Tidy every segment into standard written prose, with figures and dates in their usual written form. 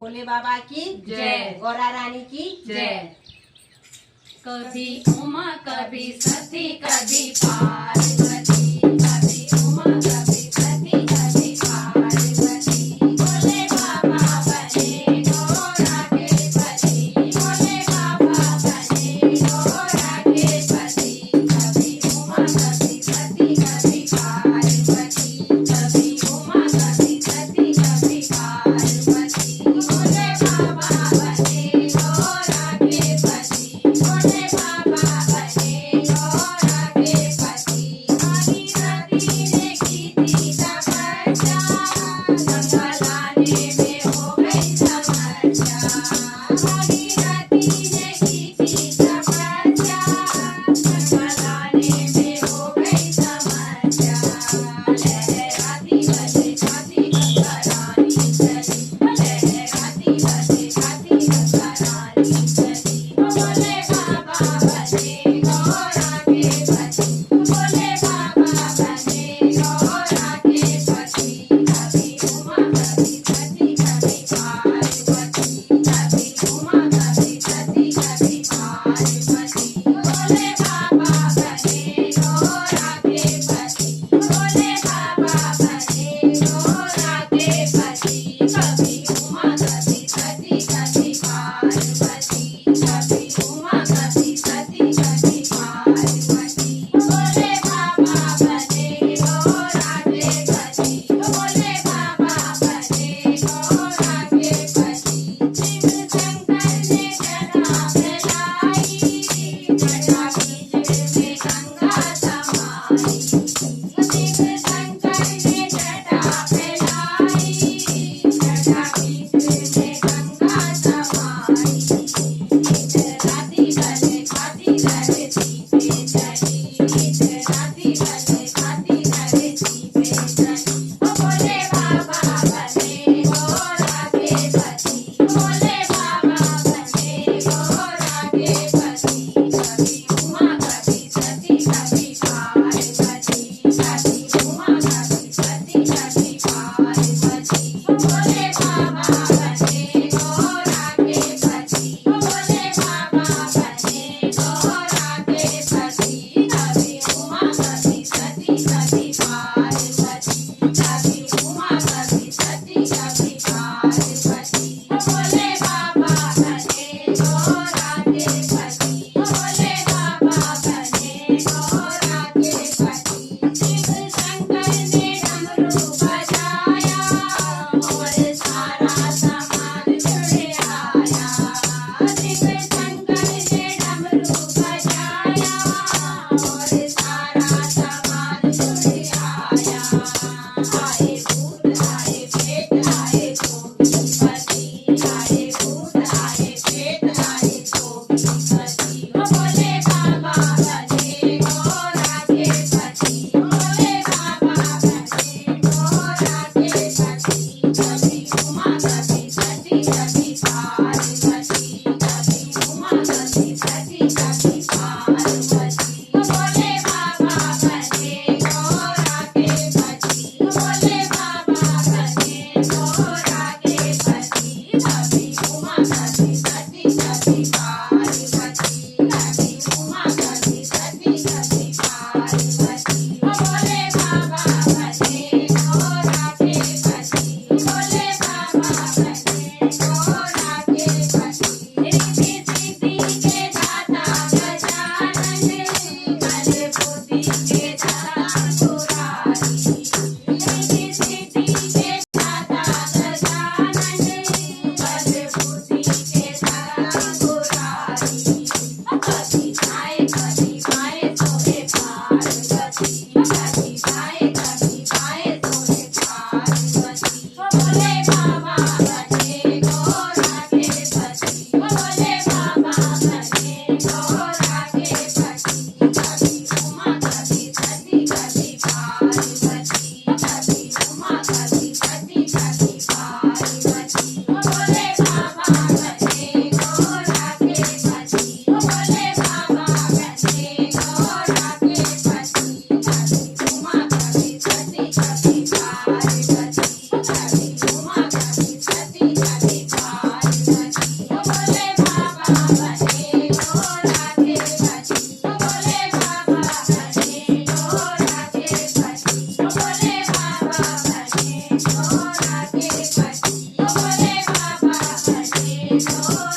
भोले बाबा की जय। गौरा रानी की जय। कभी उमा कभी सती कभी पार्वती, कभी उमा कभी सती कभी पार्वती। भोले बाबा बने गौरा के पति, भोले बाबा बने गौरा के पति। कभी उमा कभी सती कभी पार्वती, कभी उमा कभी सती कभी पार्वती। भोले बाबा बने गौरा के पति, भोले बाबा बने गौरा के पति।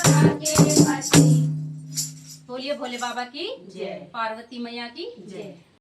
राखे पति। बोलिए भोले बाबा की जय। पार्वती मैया की जय।